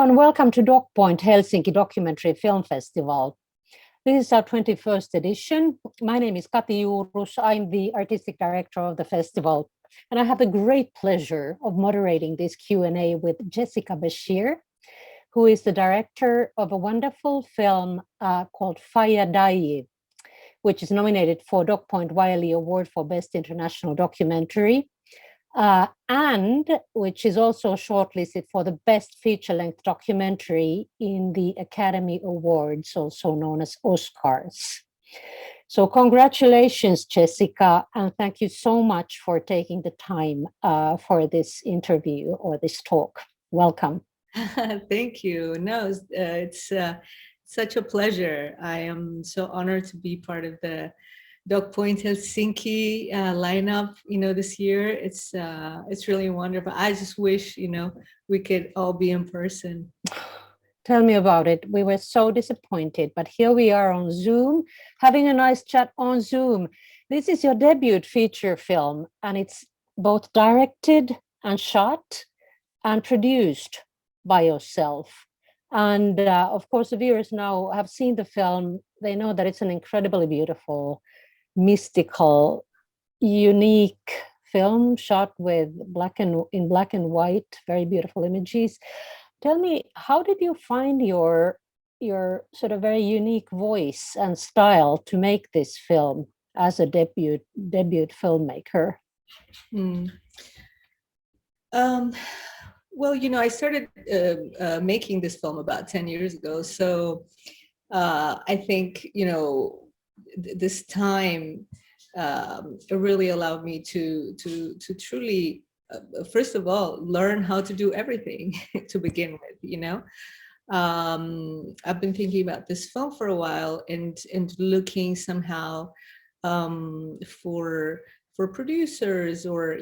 and welcome to DocPoint Helsinki Documentary Film Festival. This is our 21st edition. My name is Kati Juurus. I'm the artistic director of the festival, and I have the great pleasure of moderating this Q&A with Jessica Beshir, who is the director of a wonderful film called Faya Dayi, which is nominated for DocPoint-elokuvatapahtumat Award for Best International Documentary, and which is also shortlisted for the Best Feature-Length Documentary in the Academy Awards, also known as Oscars. So congratulations, Jessica, and thank you so much for taking the time for this interview or this talk. Welcome. Thank you. No, it's such a pleasure. I am so honored to be part of the DocPoint Helsinki lineup. This year it's really wonderful. I just wish we could all be in person. Tell me about it. We were so disappointed, but here we are on Zoom, having a nice chat on Zoom. This is your debut feature film, and it's both directed and shot and produced by yourself. And of course, the viewers now have seen the film. They know that it's an incredibly beautiful, mystical, unique film shot with in black and white, very beautiful images. Tell me, how did you find your sort of very unique voice and style to make this film as a debut filmmaker? Well, I started making this film about 10 years ago. So I think, this time it really allowed me to truly, first of all, learn how to do everything to begin with. I've been thinking about this film for a while and looking somehow for producers or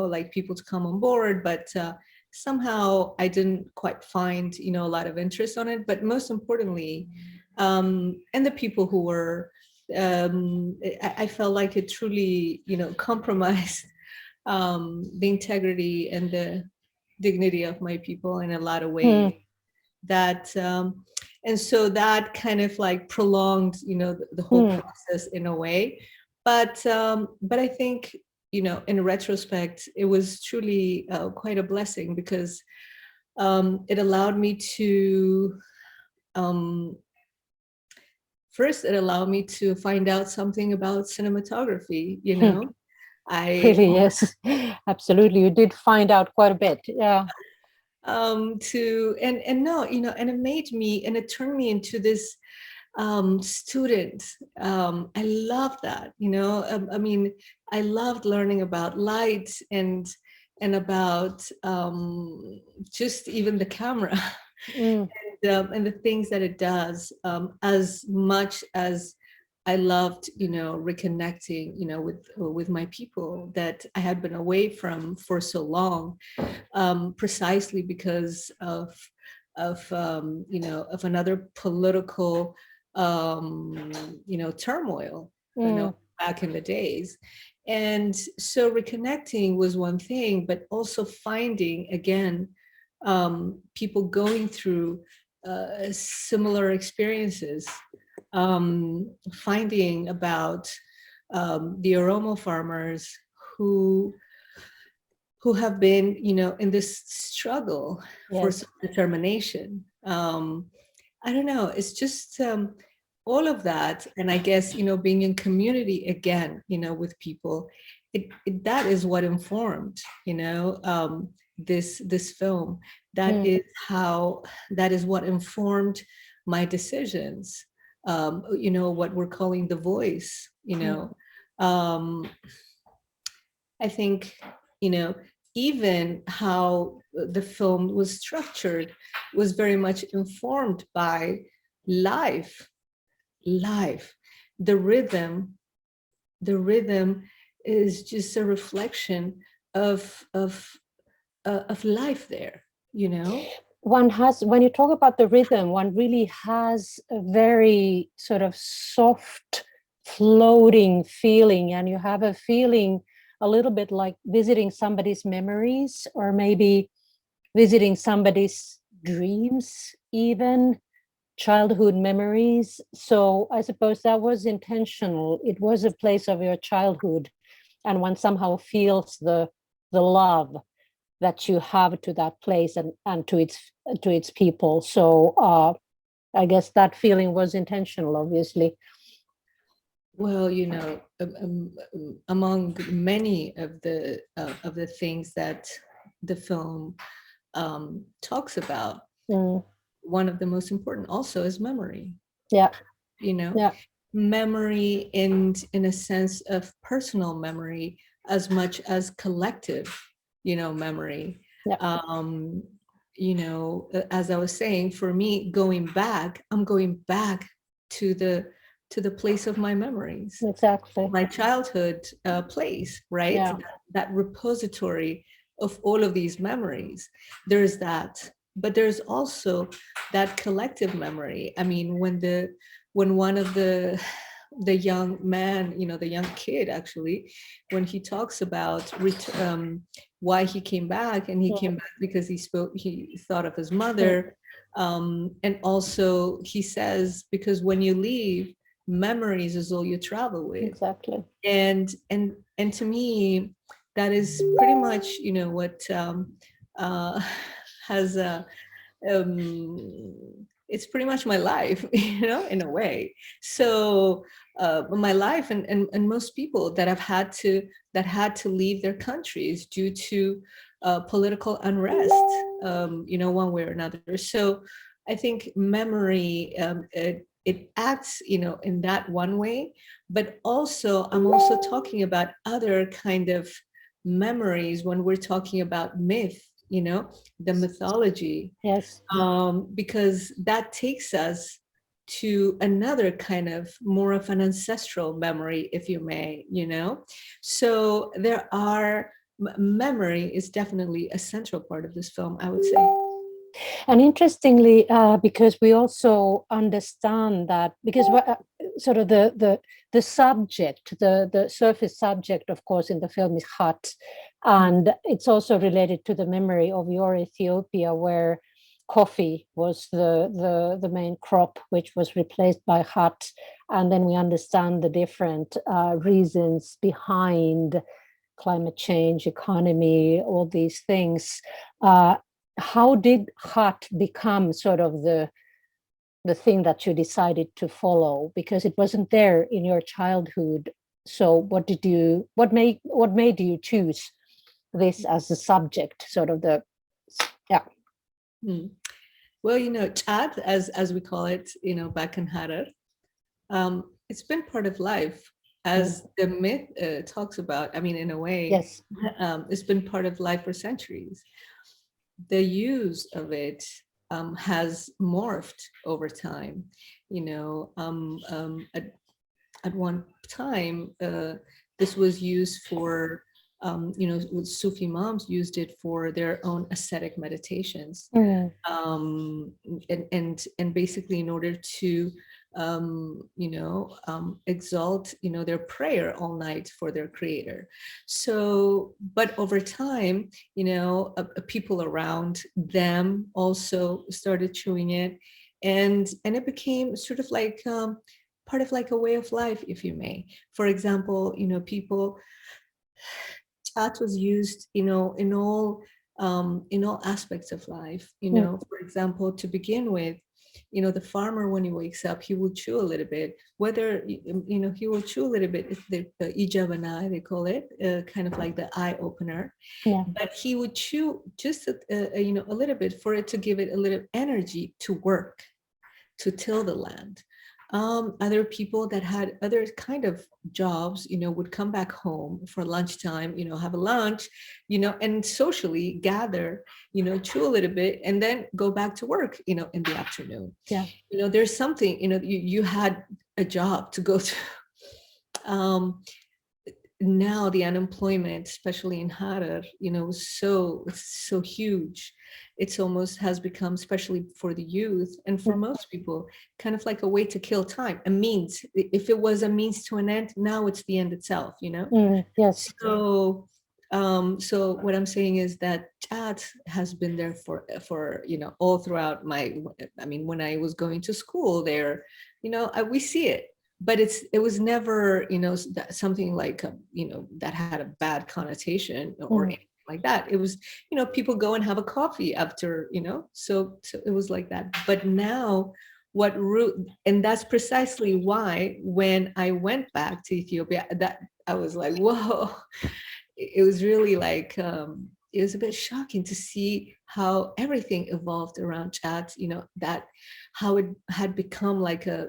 like people to come on board, but somehow I didn't quite find a lot of interest on it. But most importantly, and the people who were I felt like it truly compromised the integrity and the dignity of my people in a lot of ways. That and so that kind of like prolonged the whole process in a way. But I think in retrospect it was truly quite a blessing, because it allowed me to first, it allowed me to find out something about cinematography. Really, yes, absolutely. You did find out quite a bit, yeah. And it made me, and it turned me into this student. I love that. I mean, I loved learning about light and about just even the camera. And the things that it does, as much as I loved, reconnecting, with my people that I had been away from for so long, precisely because of another political, turmoil, back in the days. And so reconnecting was one thing, but also finding again, people going through similar experiences, finding about the Oromo farmers who have been, in this struggle for self-determination. I don't know, it's just all of that. And I guess, being in community again, with people, that is what informed, this film. That is what informed my decisions, what we're calling the voice. I think even how the film was structured was very much informed by life. The rhythm is just a reflection of life there. One has, when you talk about the rhythm, one really has a very sort of soft, floating feeling, and you have a feeling a little bit like visiting somebody's memories, or maybe visiting somebody's dreams, even childhood memories. So I suppose that was intentional. It was a place of your childhood, and one somehow feels the love that you have to that place and to its people. So I guess that feeling was intentional, obviously. Well, among many of the things that the film talks about, Mm. one of the most important also is memory. Yeah, You know, yeah, memory in a sense of personal memory as much as collective, memory. yeah, Um, as I was saying, for me, I'm going back to the place of my memories, exactly. my childhood place, right? Yeah, That repository of all of these memories. There's that, but there's also that collective memory. I mean, when one of the young man, the young kid actually, when he talks about why he came back, and he came back because he thought of his mother, and also he says, because when you leave, memories is all you travel with. exactly. And to me, that is pretty much what uh, has it's pretty much my life, in a way. So my life, and most people that had to leave their countries due to political unrest, one way or another. So I think memory, it acts, in that one way, but also I'm also talking about other kind of memories when we're talking about myth, the mythology, Yes. because that takes us to another kind of more of an ancestral memory, if you may, So there are, memory is definitely a central part of this film, I would say. And interestingly, because we also understand that, because sort of the subject, the surface subject, of course, in the film is khat, and it's also related to the memory of your Ethiopia, where coffee was the main crop, which was replaced by khat, and then we understand the different reasons behind climate change, economy, all these things. How did khat become sort of the thing that you decided to follow? Because it wasn't there in your childhood. So what made you choose this as a subject? Sort of the yeah. Hmm. Well, chat, as we call it, back in Harar, it's been part of life, as the myth talks about. I mean, in a way, Yes. it's been part of life for centuries. The use of it has morphed over time. At one time, this was used for, Sufi moms used it for their own ascetic meditations, Mm, and basically in order to exalt their prayer all night for their creator. So, but over time, people around them also started chewing it, and it became sort of like part of like a way of life, if you may. For example, people, chat was used, in all aspects of life. mm, For example, to begin with, the farmer, when he wakes up, he will chew a little bit. Whether he will chew a little bit. It's the ijabana, they call it, kind of like the eye opener. yeah. But he would chew just a little bit for it to give it a little energy to work, to till the land. Other people that had other kind of jobs, would come back home for lunchtime, have a lunch, and socially gather, chew a little bit, and then go back to work, in the afternoon. Yeah. There's something, you had a job to go to. Um, Now the unemployment, especially in Harar, is so huge. It's almost has become, especially for the youth and for most people, kind of like a way to kill time, a means. If it was a means to an end, now it's the end itself. Mm, yes. So So what I'm saying is that chat has been there for all throughout my. I mean, when I was going to school there, we see it, but it was never something like that had a bad connotation or anything like that. It was people go and have a coffee after so it was like that. But now and that's precisely why when I went back to Ethiopia, that I was like, whoa. It was really like it was a bit shocking to see how everything evolved around chat, that how it had become like a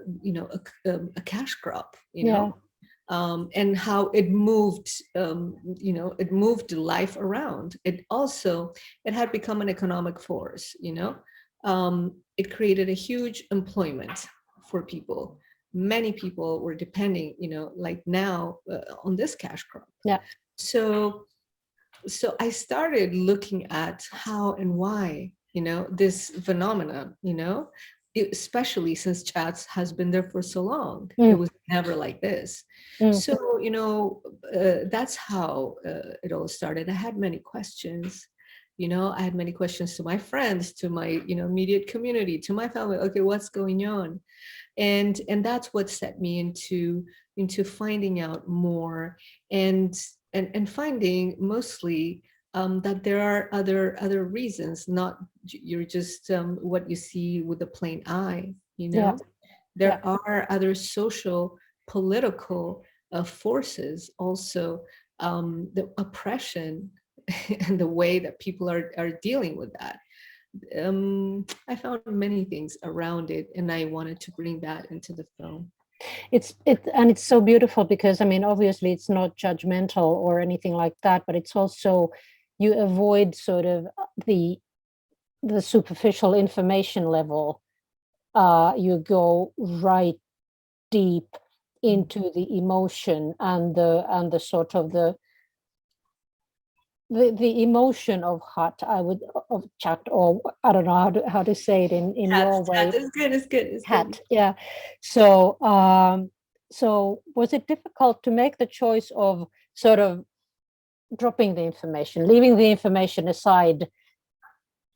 cash crop, and how it moved it moved life around. It had become an economic force. It created a huge employment for people. Many people were depending, like now, on this cash crop. Yeah. So I started looking at how and why, this phenomenon, especially since chats has been there for so long. It was never like this. So, that's how it all started. I had many questions. I had many questions to my friends, to my, immediate community, to my family. Okay, what's going on? And that's what set me into finding out more, and finding mostly that there are other reasons, not you're just what you see with the plain eye. There are other social, political forces also, the oppression and the way that people are dealing with that. I found many things around it, and I wanted to bring that into the film. And it's so beautiful because, I mean, obviously it's not judgmental or anything like that, but it's also, you avoid sort of the superficial information level. You go right deep into the emotion and the sort of the emotion of khat, of chat, or I don't know how to say it in your way. It's good. It's good. It's Khat, good. yeah. So so was it difficult to make the choice of sort of dropping the information, leaving the information aside,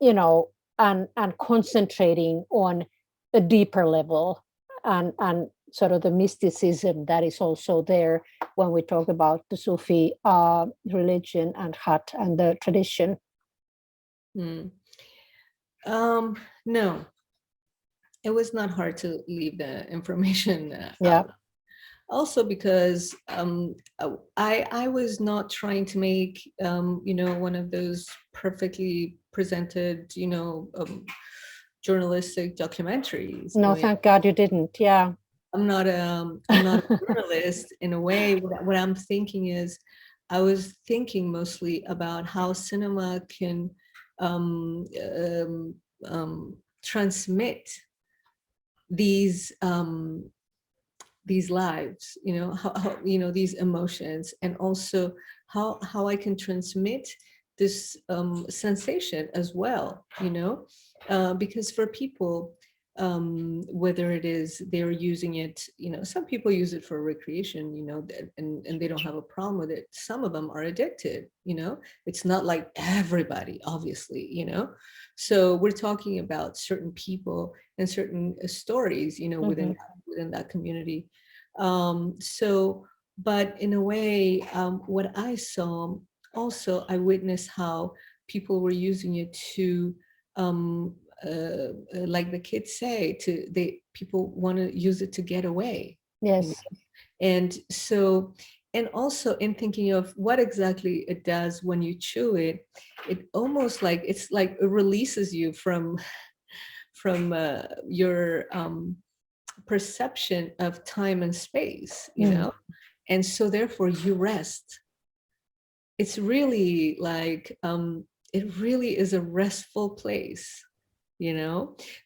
and concentrating on a deeper level, and sort of the mysticism that is also there when we talk about the Sufi religion and khat and the tradition? No, it was not hard to leave the information Yeah. out. Also because I was not trying to make one of those perfectly presented journalistic documentaries. No, thank God you didn't. Yeah. I'm not a journalist in a way. What I'm thinking is, I was thinking mostly about how cinema can transmit these lives, how these emotions, and also how I can transmit this sensation as well, because for people, whether it is they're using it, some people use it for recreation, and they don't have a problem with it. Some of them are addicted, it's not like everybody, obviously, so we're talking about certain people and certain stories, within that community. But in a way, what I saw also, I witnessed how people were using it to like the kids say, people want to use it to get away. Yes. And so, and also in thinking of what exactly it does when you chew it, it almost like it's like it releases you from your perception of time and space, and so therefore you rest. It's really like it really is a restful place,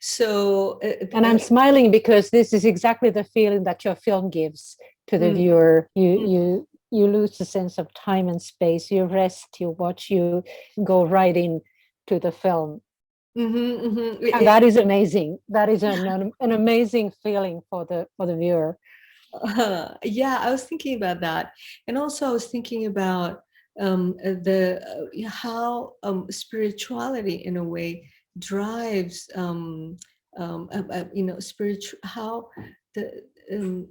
so and I'm smiling because this is exactly the feeling that your film gives to the viewer. You lose the sense of time and space, you rest, you watch, you go right in to the film. And that is amazing. That is an amazing feeling for the viewer. Yeah, I was thinking about that. And also I was thinking about how spirituality in a way drives spiritual, the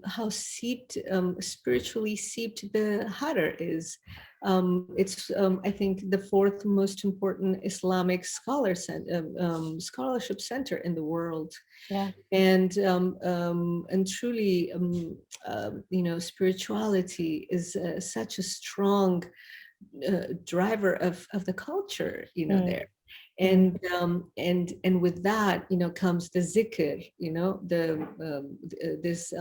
how seeped, spiritually seeped the Hadar is. It's I think the fourth most important Islamic scholarship center in the world. Yeah. And truly, spirituality is such a strong driver of the culture, Mm. there. And with that, comes the zikr, this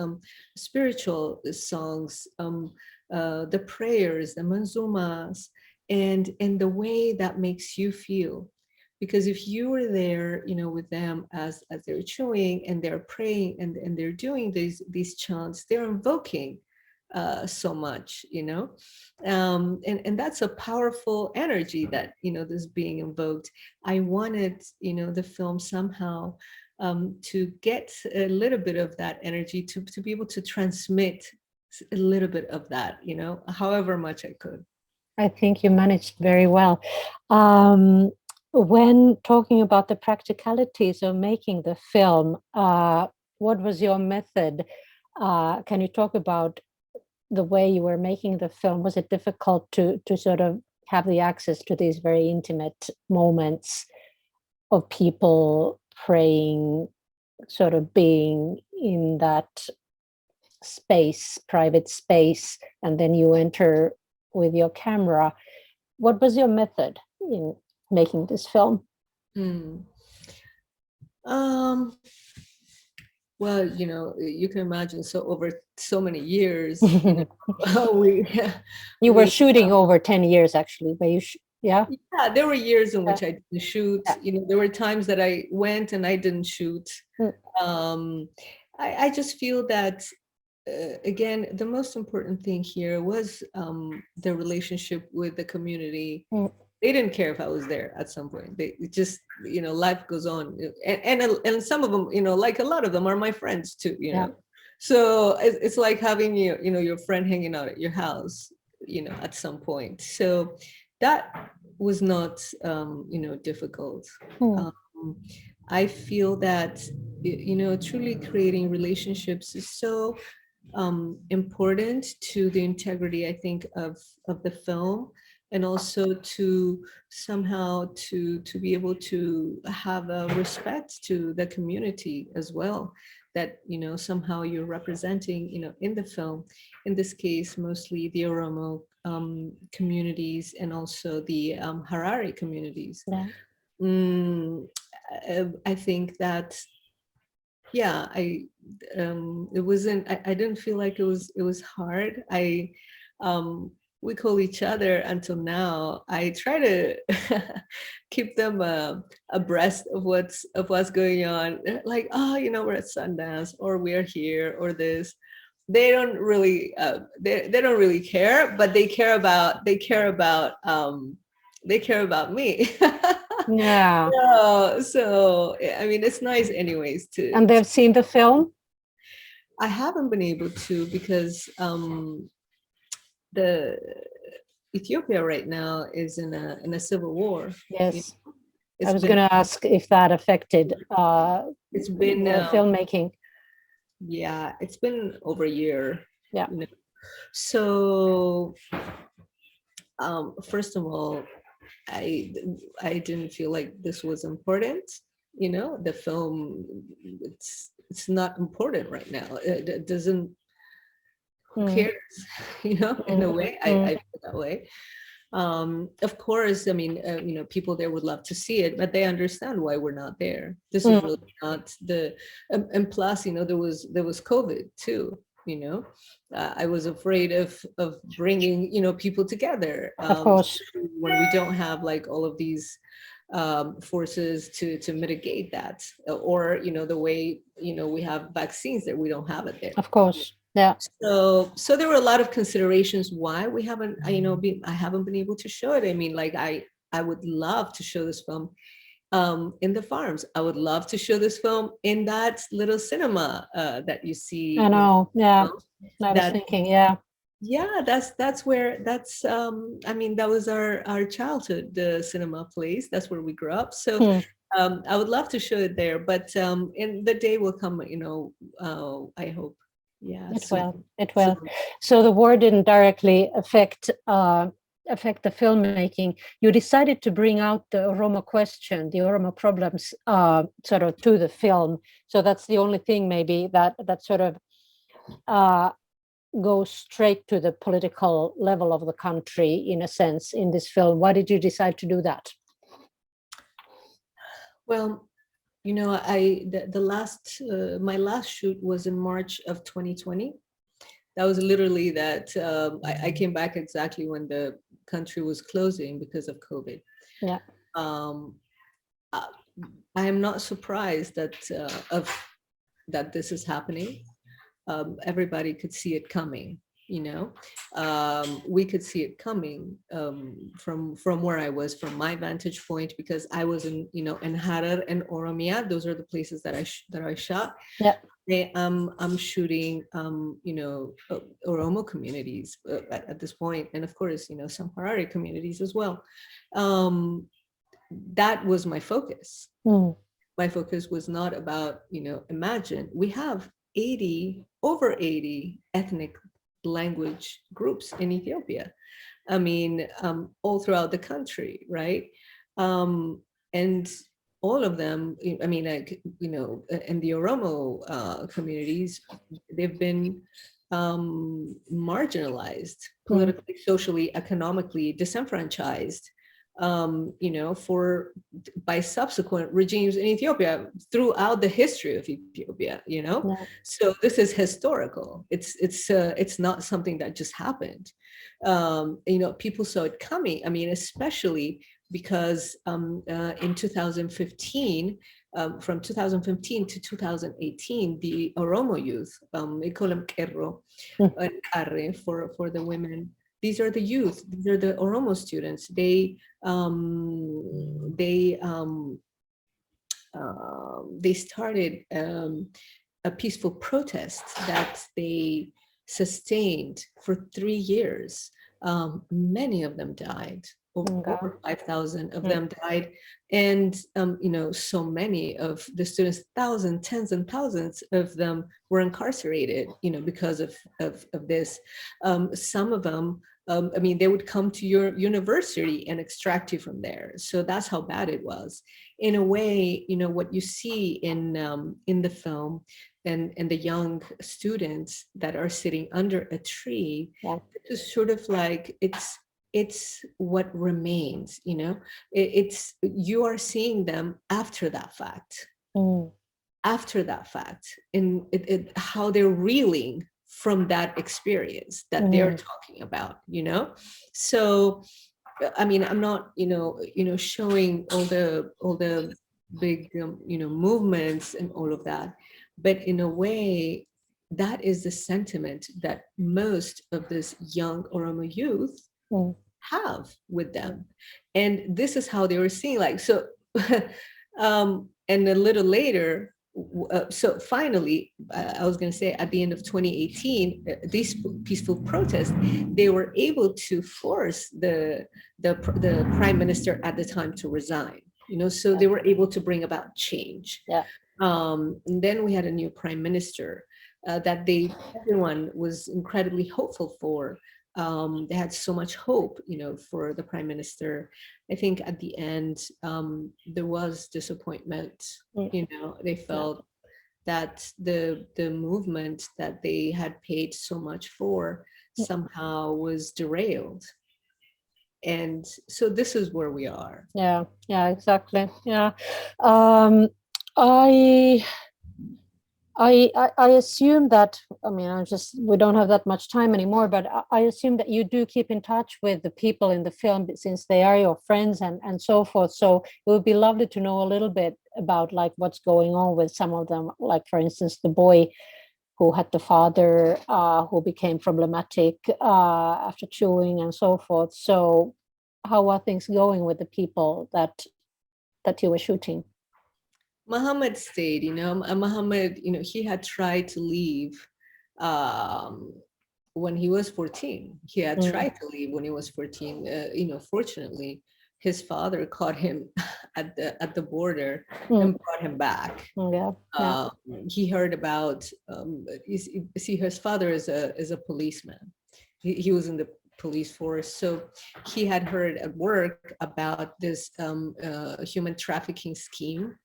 spiritual songs, the prayers, the manzumas, and the way that makes you feel. Because if you were there, with them as they're chewing and they're praying and they're doing these chants, they're invoking so much, and that's a powerful energy that is being invoked. I wanted the film somehow to get a little bit of that energy, to be able to transmit a little bit of that, however much I could. I think you managed very well. Um, when talking about the practicalities of making the film, what was your method? Can you talk about the way you were making the film? Was it difficult to sort of have the access to these very intimate moments of people praying, sort of being in that space, private space, and then you enter with your camera? What was your method in making this film? Hmm. Um, well, you can imagine, so over so many years, we You were we shooting over 10 years, actually, but yeah? yeah, there were years in Yeah. which I didn't shoot. Yeah. There were times that I went and I didn't shoot. Mm. Um, I just feel that, again, the most important thing here was the relationship with the community. Mm. They didn't care if I was there at some point. They just, life goes on. And some of them, like a lot of them are my friends too, Yeah. So it's like having your friend hanging out at your house, at some point. So that was not, difficult. Mm. Um, I feel that, truly creating relationships is so important to the integrity, I think, of the film, and also to somehow to be able to have a respect to the community as well, that somehow you're representing, in the film, in this case mostly the Oromo communities, and also the Harari communities. Yeah. mm, I think that, yeah, it wasn't, I didn't feel like it was hard. We call each other until now. I try to keep them abreast of what's going on. They're like, oh, we're at Sundance, or we're here, or this. They don't really they don't really care, but they care about me. Yeah. So I mean, it's nice anyways And they've seen the film? I haven't been able to, because the Ethiopia right now is in a civil war. Yes. I It's was been going to ask if that affected it's been the filmmaking. yeah, it's been over a year. Yeah. So first of all, I I didn't feel like this was important. The film, it's not important right now. It doesn't. Who Mm. cares? In a way, I feel that way. Of course, I mean, people there would love to see it, but they understand why we're not there. This is Mm. really not the, and plus, there was COVID too. I was afraid of bringing people together, Of course. when we don't have like all of these forces to mitigate that, or the way we have vaccines that we don't have it there. Of course. Yeah. So there were a lot of considerations why we haven't, I haven't been able to show it. I mean, like, I would love to show this film in the farms. I would love to show this film in that little cinema that you see. I know. Yeah. I was That thinking, yeah. Yeah, I mean, that was our childhood, the cinema place. That's where we grew up. So Hmm. I would love to show it there, but in the day will come, I hope. Yeah, It soon. will. It will. Soon. So the war didn't directly affect the filmmaking. You decided to bring out the Oromo question, the Oromo problems, sort of to the film. So that's the only thing maybe that sort of uh, goes straight to the political level of the country in a sense in this film. Why did you decide to do that? Well, the last my last shoot was in March of 2020. That was literally that I came back exactly when the country was closing because of COVID. Yeah. Um, I, I am not surprised that this is happening. Everybody could see it coming. We could see it coming from where I was, from my vantage point, because I was in Harar and Oromia. Those are the places that I shot. Yeah. I'm shooting, Oromo communities at this point, and of course, some Harari communities as well. Um, that was my focus. Mm. My focus was not about, imagine we have over 80 ethnic language groups in Ethiopia. I mean, all throughout the country, right? And all of them, I mean, like, in the Oromo communities, they've been marginalized Mm. politically, socially, economically, disenfranchised, for by subsequent regimes in Ethiopia throughout the history of Ethiopia. Yeah. So this is historical. It's not something that just happened. People saw it coming. I mean, especially because in 2015, from 2015 to 2018, the Oromo youth, Ikolam Kerro, Mm. Arre for the women. These are the youth. These are the Oromo students. They started a peaceful protest that they sustained for 3 years. Many of them died. Okay. Over 5,000 of Mm. them died. And, so many of the students, thousands, tens and thousands of them were incarcerated, because of this. Some of them, I mean, they would come to your university and extract you from there. So that's how bad it was. In a way, what you see in the film, and the young students that are sitting under a tree, Yeah. is sort of like it's what remains. It's you are seeing them after that fact, Mm. in how they're reeling from that experience that they're Mm. talking about. So I mean, I'm not, showing all the big, movements and all of that, but in a way, that is the sentiment that most of this young Oromo youth Mm. have with them, and this is how they were seeing, like, so. And a little later, so finally, I was going to say, at the end of 2018, these peaceful protests, they were able to force the prime minister at the time to resign. So they were able to bring about change. Yeah. And then we had a new prime minister that everyone was incredibly hopeful for. They had so much hope, for the prime minister. I think at the end, there was disappointment. Mm. They Yeah. felt that the movement that they had paid so much for somehow was derailed. And so this is where we are. Yeah. Yeah. Exactly. Yeah. Um, I I assume that, I mean, we don't have that much time anymore, but I assume that you do keep in touch with the people in the film since they are your friends and so forth. So it would be lovely to know a little bit about like what's going on with some of them. Like, for instance, the boy who had the father who became problematic after chewing and so forth. So how are things going with the people that you were shooting? Muhammad stayed. Muhammad, he had tried to leave um, when he was 14. He had tried to leave when he was 14. Fortunately, his father caught him at the border and brought him back. Yeah. He heard about. See, his father is a policeman. He was in the police force, so he had heard at work about this human trafficking scheme.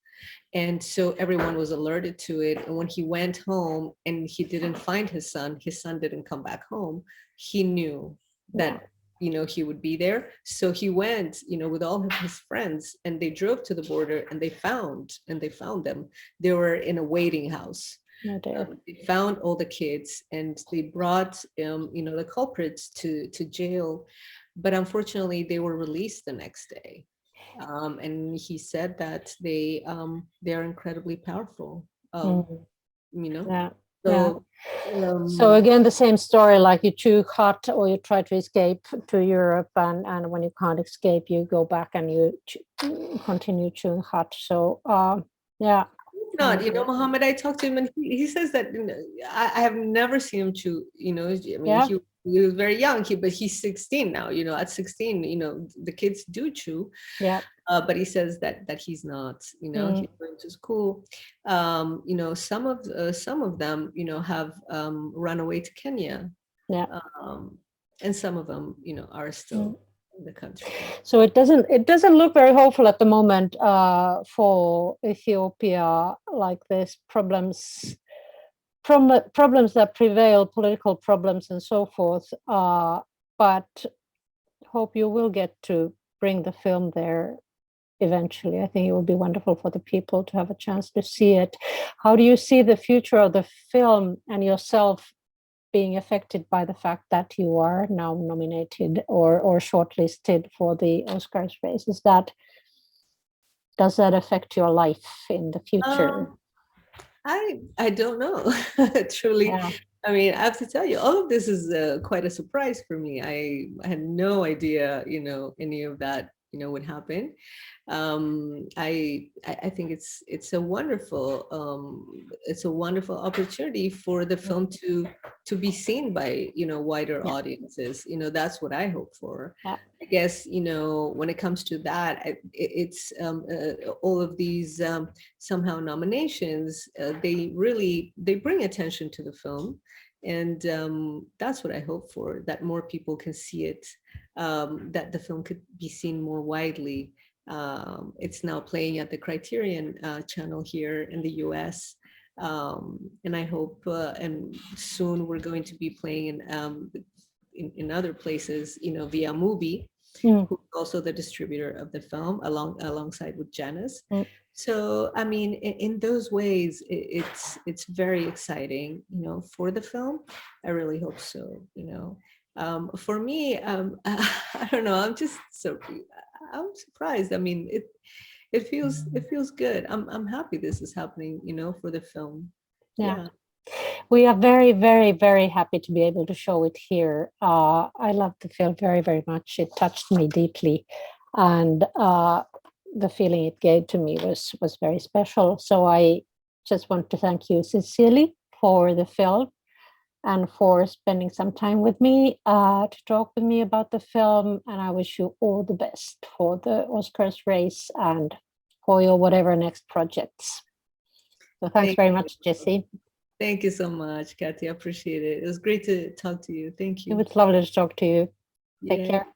And so everyone was alerted to it. And when he went home and he didn't find his son didn't come back home. He knew that, he would be there. So he went, with all of his friends, and they drove to the border, and they found them. They were in a waiting house. They found all the kids, and they brought, the culprits to jail. But unfortunately, they were released the next day. And he said that they're incredibly powerful. Yeah. So, So again, the same story, like you chew khat or you try to escape to Europe, and when you can't escape, you go back and you continue chewing khat. So yeah. Not, Mohammed, I talked to him, and he says that I have never seen him chew, I mean, he was very young, but he's 16 now, at 16, the kids do chew. Yeah. But he says that he's not, he's going to school. Some of them, have run away to Kenya. Yeah. And some of them, are still in the country. So it doesn't look very hopeful at the moment for Ethiopia, like there's problems that prevail, political problems and so forth. But hope you will get to bring the film there eventually. I think it would be wonderful for the people to have a chance to see it. How do you see the future of the film and yourself being affected by the fact that you are now nominated or shortlisted for the Oscars race? Does that affect your life in the future? I don't know. Truly. Yeah. I mean, I have to tell you, all of this is quite a surprise for me. I had no idea, any of that, would happen. I think it's a wonderful opportunity for the film to be seen by wider audiences. That's what I hope for. I guess when it comes to that, it's all of these somehow nominations. They bring attention to the film. And that's what I hope for, that more people can see it, that the film could be seen more widely. It's now playing at the Criterion channel here in the US. And I hope, and soon we're going to be playing in other places, via Movie, who's also the distributor of the film, alongside with Janice. So, I mean, in those ways, it's very exciting, for the film. I really hope so, For me, I don't know. I'm surprised. I mean, it feels good. I'm happy this is happening, for the film. Yeah. We are very, very, very happy to be able to show it here. I love the film very, very much. It touched me deeply, and the feeling it gave to me was very special. So I just want to thank you sincerely for the film and for spending some time with me to talk with me about the film. And I wish you all the best for the Oscars race and for your whatever next projects. So thanks very much, Jessie. Thank you so much, Kathy. I appreciate it. It was great to talk to you. Thank you. It was lovely to talk to you. Take care.